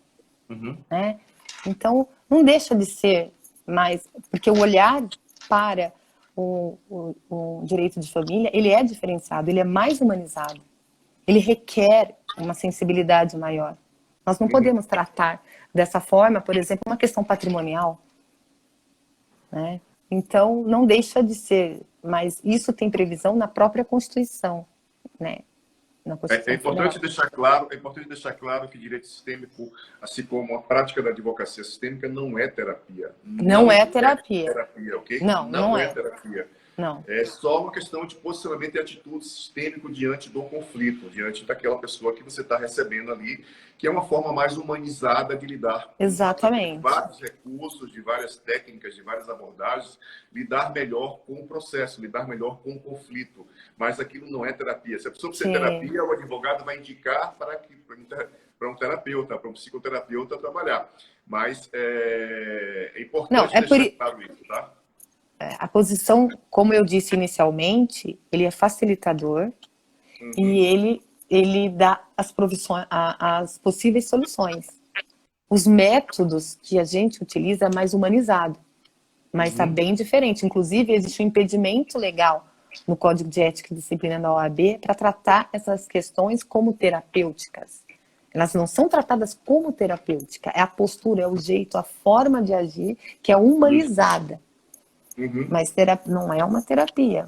Né? Então, não deixa de ser mais... Porque o olhar para o direito de família, ele é diferenciado, ele é mais humanizado. Ele requer uma sensibilidade maior. Nós não podemos tratar dessa forma, por exemplo, uma questão patrimonial. Né? Então, não deixa de ser, mas isso tem previsão na própria Constituição. Né? É importante deixar claro que direito sistêmico, assim como a prática da advocacia sistêmica, não é terapia. Não é terapia. Ok? Não é é terapia. Não. É só uma questão de posicionamento e atitude sistêmico diante do conflito, diante daquela pessoa que você está recebendo ali, que é uma forma mais humanizada de lidar. Exatamente. De vários recursos, de várias técnicas, de várias abordagens, lidar melhor com o processo, lidar melhor com o conflito. Mas aquilo não é terapia. Se a pessoa precisa de terapia, o advogado vai indicar para um terapeuta, para um psicoterapeuta trabalhar. Mas é importante deixar claro isso, tá? A posição, como eu disse inicialmente, ele é facilitador e ele dá as possíveis soluções. Os métodos que a gente utiliza é mais humanizado, mas está bem diferente. Inclusive, existe um impedimento legal no Código de Ética e Disciplina da OAB para tratar essas questões como terapêuticas. Elas não são tratadas como terapêutica, é a postura, é o jeito, a forma de agir que é humanizada. Mas não é uma terapia.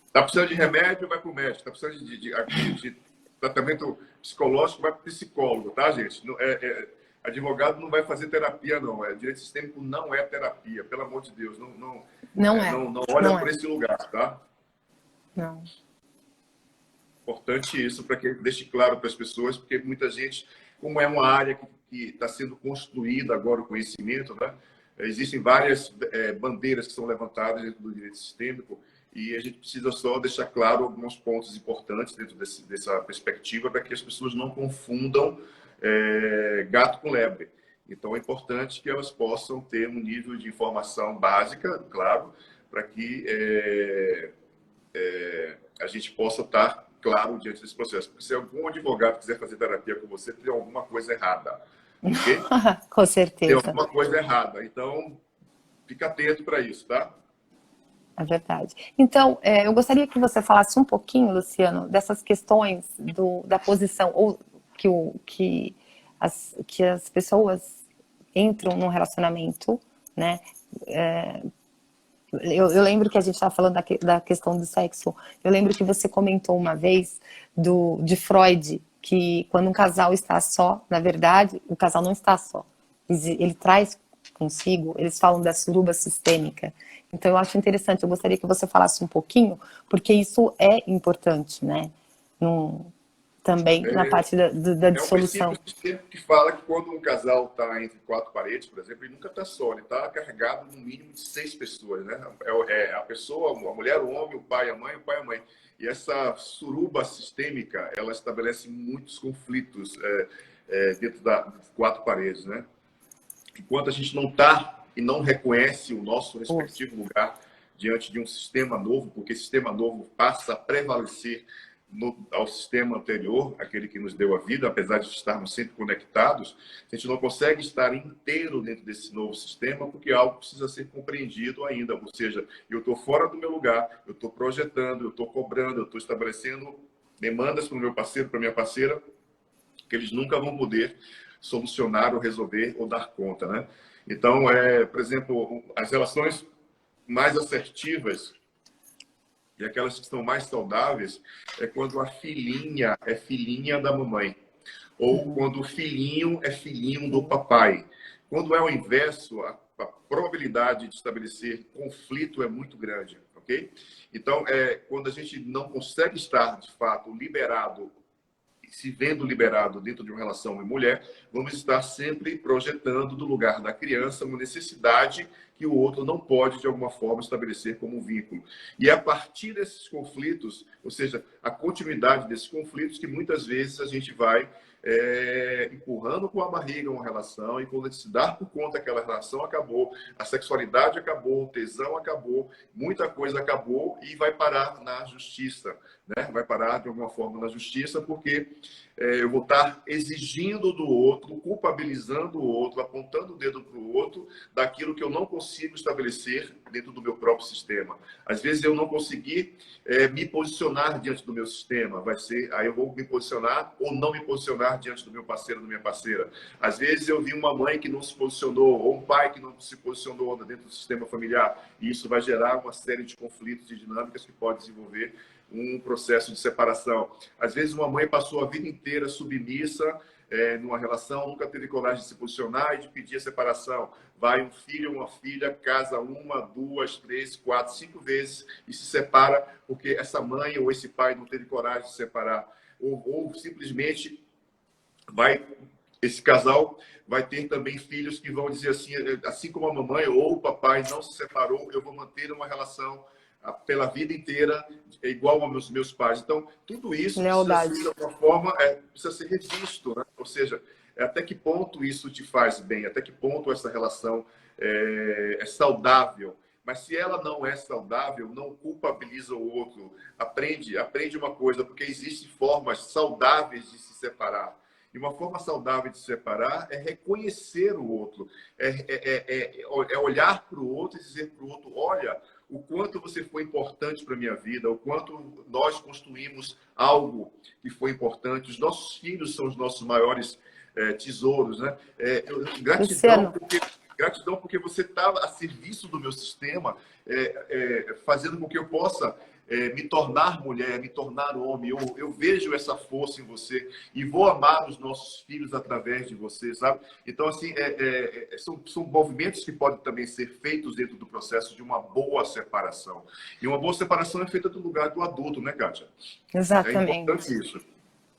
Está precisando de remédio, vai para o médico. Está precisando de tratamento psicológico, vai para o psicólogo, tá, gente? Advogado não vai fazer terapia, não. Direito sistêmico não é terapia, pelo amor de Deus. Não olha por esse lugar, tá? Não. Importante isso, para que deixe claro para as pessoas, porque muita gente, como é uma área que está sendo construída agora o conhecimento, né? Existem várias bandeiras que são levantadas dentro do direito sistêmico e a gente precisa só deixar claro alguns pontos importantes dentro dessa perspectiva para que as pessoas não confundam gato com lebre. Então, é importante que elas possam ter um nível de informação básica, claro, para que a gente possa estar claro diante desse processo. Porque se algum advogado quiser fazer terapia com você, tem alguma coisa errada. Okay? Com certeza. Tem alguma coisa errada. Então, fica atento para isso, tá? É verdade. Então, eu gostaria que você falasse um pouquinho, Luciano, dessas questões da posição, ou que as pessoas entram num relacionamento, né? Eu lembro que a gente estava falando da questão do sexo. Eu lembro que você comentou uma vez de Freud, que quando um casal está só, na verdade, o casal não está só. Ele traz consigo, eles falam da suruba sistêmica. Então eu acho interessante, eu gostaria que você falasse um pouquinho, porque isso é importante, né? Também na parte da dissolução. É um princípio sistêmico que fala que quando um casal está entre quatro paredes, por exemplo, ele nunca está só, ele está carregado no mínimo de 6 pessoas, né? É a pessoa, a mulher, o homem, o pai, a mãe, o pai, a mãe. E essa suruba sistêmica, ela estabelece muitos conflitos dentro das 4 paredes, né? Enquanto a gente não está e não reconhece o nosso respectivo lugar diante de um sistema novo, porque esse sistema novo passa a prevalecer ao sistema anterior, aquele que nos deu a vida, apesar de estarmos sempre conectados, a gente não consegue estar inteiro dentro desse novo sistema, porque algo precisa ser compreendido ainda. Ou seja, eu estou fora do meu lugar, eu estou projetando, eu estou cobrando, eu estou estabelecendo demandas para o meu parceiro, para a minha parceira, que eles nunca vão poder solucionar ou resolver ou dar conta, né? Então, por exemplo, as relações mais assertivas e aquelas que são mais saudáveis é quando a filhinha é filhinha da mamãe ou quando o filhinho é filhinho do papai. Quando é o inverso, a probabilidade de estabelecer conflito é muito grande, ok? Então, quando a gente não consegue estar, de fato, liberado, se vendo liberado dentro de uma relação homem-mulher, vamos estar sempre projetando do lugar da criança uma necessidade que o outro não pode, de alguma forma, estabelecer como um vínculo. E é a partir desses conflitos, ou seja, a continuidade desses conflitos, que muitas vezes a gente vai empurrando com a barriga uma relação, e quando a gente se dá por conta que aquela relação acabou, a sexualidade acabou, o tesão acabou, muita coisa acabou e vai parar na justiça, né? Vai parar de alguma forma na justiça, porque eu vou estar exigindo do outro, culpabilizando o outro, apontando o dedo para o outro daquilo que eu não consigo estabelecer dentro do meu próprio sistema. Às vezes eu não consegui me posicionar diante do meu sistema, aí eu vou me posicionar ou não me posicionar diante do meu parceiro ou da minha parceira. Às vezes eu vi uma mãe que não se posicionou ou um pai que não se posicionou dentro do sistema familiar, e isso vai gerar uma série de conflitos e dinâmicas que pode desenvolver um processo de separação. Às vezes uma mãe passou a vida inteira submissa numa relação, nunca teve coragem de se posicionar e de pedir a separação. Vai um filho ou uma filha, casa 1, 2, 3, 4, 5 vezes e se separa porque essa mãe ou esse pai não teve coragem de se separar. Ou simplesmente esse casal vai ter também filhos que vão dizer assim como a mamãe ou o papai não se separou, eu vou manter uma relação pela vida inteira, igual aos meus pais. Então, tudo isso precisa ser, de alguma forma, precisa ser revisto, né? Ou seja, até que ponto isso te faz bem, até que ponto essa relação é saudável. Mas se ela não é saudável, não culpabiliza o outro. Aprende uma coisa, porque existem formas saudáveis de se separar. E uma forma saudável de se separar é reconhecer o outro, é olhar para o outro e dizer para o outro, olha, o quanto você foi importante para a minha vida, o quanto nós construímos algo que foi importante. Os nossos filhos são os nossos maiores tesouros, né? Gratidão porque você estava a serviço do meu sistema, fazendo com que eu possa me tornar mulher, me tornar homem. Eu vejo essa força em você e vou amar os nossos filhos através de você, sabe? Então, assim, são movimentos que podem também ser feitos dentro do processo de uma boa separação. E uma boa separação é feita do lugar do adulto, né, Kátia? Exatamente. É importante isso.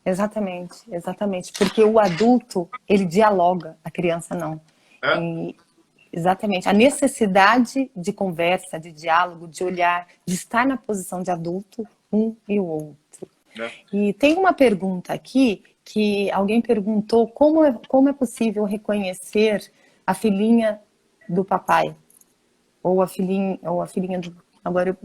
Exatamente. Porque o adulto, ele dialoga, a criança não. Exatamente. A necessidade de conversa, de diálogo, de olhar, de estar na posição de adulto, um e o outro. E tem uma pergunta aqui, que alguém perguntou como é possível reconhecer a filhinha do papai? Ou a filhinha do... Agora eu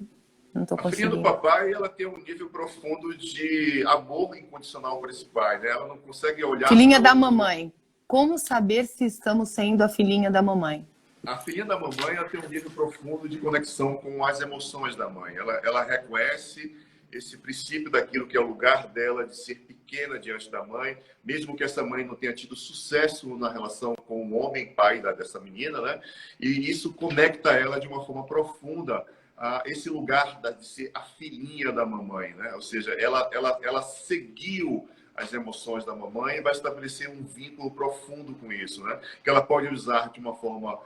não estou conseguindo. A filhinha do papai, ela tem um nível profundo de amor incondicional para esse pai, né? Ela não consegue olhar... Filhinha da mamãe. Como saber se estamos sendo a filhinha da mamãe? A filhinha da mamãe, ela tem um nível profundo de conexão com as emoções da mãe. Ela reconhece esse princípio daquilo que é o lugar dela de ser pequena diante da mãe, mesmo que essa mãe não tenha tido sucesso na relação com o homem pai dessa menina, né? E isso conecta ela de uma forma profunda a esse lugar de ser a filhinha da mamãe, né? Ou seja, ela seguiu as emoções da mamãe e vai estabelecer um vínculo profundo com isso, né? Que ela pode usar de uma forma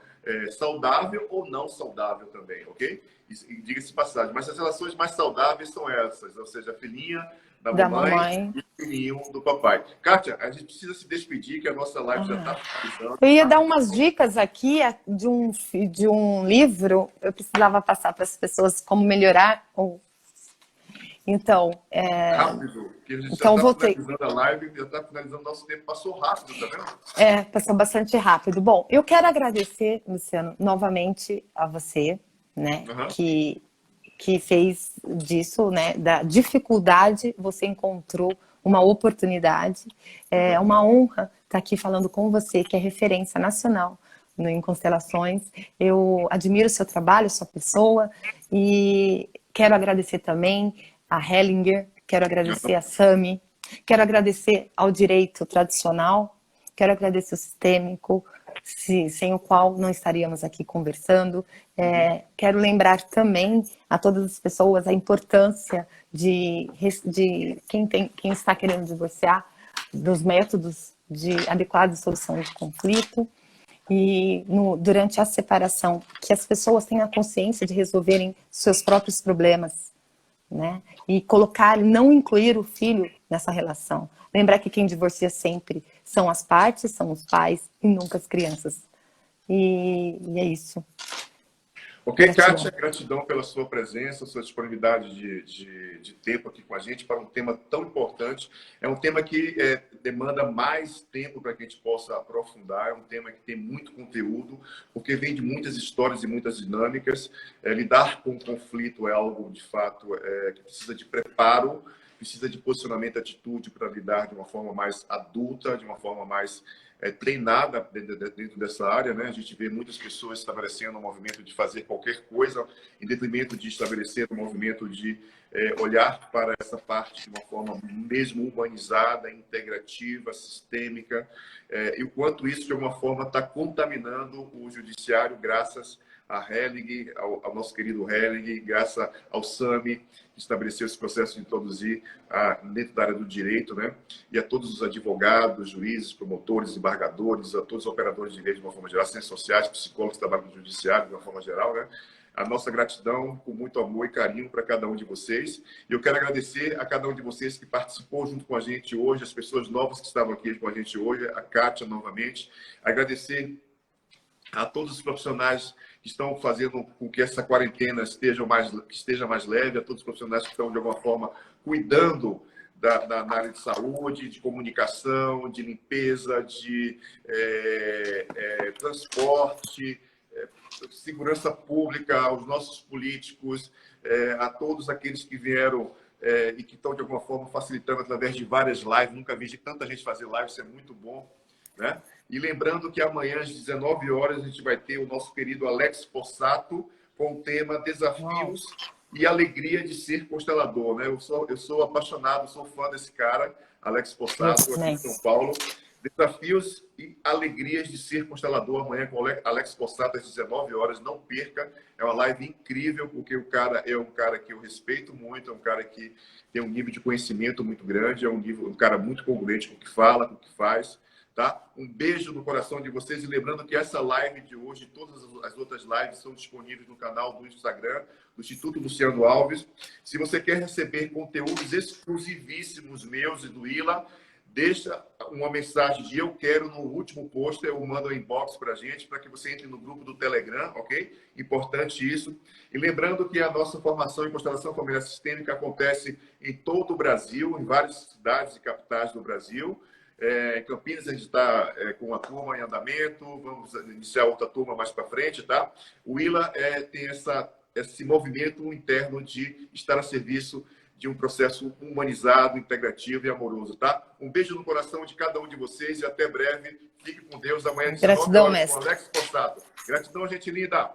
saudável ou não saudável também, ok? E diga-se de passagem, mas as relações mais saudáveis são essas, ou seja, a filhinha da Da mamãe mamãe. e o filhinho do papai. Kátia, a gente precisa se despedir, que a nossa live já está finalizando. Eu ia dar umas dicas aqui de um livro, eu precisava passar para as pessoas como melhorar. Então, Rápido, que a gente já então está voltei. finalizando a live, já está finalizando nosso tempo, passou rápido, tá vendo? Passou bastante rápido. Bom, eu quero agradecer, Luciano, novamente a você, né, Uhum. que fez disso, né, da dificuldade, você encontrou uma oportunidade. É uma honra estar aqui falando com você, que é referência nacional em constelações. Eu admiro o seu trabalho, sua pessoa, e quero agradecer também a Hellinger, quero agradecer a Sami, quero agradecer ao direito tradicional, quero agradecer o sistêmico, sem o qual não estaríamos aqui conversando. Quero lembrar também a todas as pessoas a importância de quem está querendo divorciar, dos métodos de adequada solução de conflito. E durante a separação, que as pessoas tenham a consciência de resolverem seus próprios problemas, né? E não incluir o filho nessa relação. Lembrar que quem divorcia sempre são as partes, são os pais e nunca as crianças. E é isso. Ok, Kátia, gratidão pela sua presença, sua disponibilidade de tempo aqui com a gente para um tema tão importante. É um tema que demanda mais tempo para que a gente possa aprofundar, é um tema que tem muito conteúdo, porque vem de muitas histórias e muitas dinâmicas. Lidar com o conflito é algo, de fato, que precisa de preparo, precisa de posicionamento e atitude para lidar de uma forma mais adulta, de uma forma mais treinada dentro dessa área, né? A gente vê muitas pessoas estabelecendo um movimento de fazer qualquer coisa em detrimento de estabelecer um movimento de olhar para essa parte de uma forma mesmo humanizada, integrativa, sistêmica, e o quanto isso de alguma forma está contaminando o judiciário, graças a Helling, ao nosso querido Helling, graças ao Sami, que estabeleceu esse processo de introduzir dentro da área do direito, né? E a todos os advogados, juízes, promotores, embargadores, a todos os operadores de lei de uma forma geral, ciências sociais, psicólogos que trabalham no judiciário de uma forma geral, né? A nossa gratidão, com muito amor e carinho para cada um de vocês. E eu quero agradecer a cada um de vocês que participou junto com a gente hoje, as pessoas novas que estavam aqui com a gente hoje, a Kátia novamente. Agradecer a todos os profissionais que estão fazendo com que essa quarentena esteja mais leve, a todos os profissionais que estão, de alguma forma, cuidando na área de saúde, de comunicação, de limpeza, de transporte, segurança pública, aos nossos políticos, a todos aqueles que vieram e que estão, de alguma forma, facilitando através de várias lives. Nunca vi tanta gente fazer live, isso é muito bom, né? E lembrando que amanhã, às 19 horas, a gente vai ter o nosso querido Alex Possato com o tema Desafios e Alegria de Ser Constelador, né? Eu sou apaixonado, sou fã desse cara, Alex Possato, aqui em São Paulo. Desafios e Alegrias de Ser Constelador, amanhã com Alex Possato, às 19 horas. Não perca, é uma live incrível, porque o cara é um cara que eu respeito muito, é um cara que tem um nível de conhecimento muito grande, é um cara muito congruente com o que fala, com o que faz. Tá? Um beijo no coração de vocês, e lembrando que essa live de hoje, todas as outras lives são disponíveis no canal do Instagram do Instituto Luciano Alves. Se você quer receber conteúdos exclusivíssimos meus e do Ila, deixa uma mensagem de eu quero no último post, eu mando um inbox para a gente, para que você entre no grupo do Telegram, ok? Importante isso. E lembrando que a nossa formação em constelação familiar sistêmica acontece em todo o Brasil, em várias cidades e capitais do Brasil. Em Campinas a gente está com uma turma em andamento, vamos iniciar outra turma mais para frente, tá? O ILA tem esse movimento interno de estar a serviço de um processo humanizado, integrativo e amoroso, tá? Um beijo no coração de cada um de vocês e até breve. Fique com Deus. Amanhã, 19 Gratidão, horas, mestre. com Alex Possato. Gratidão, gente linda.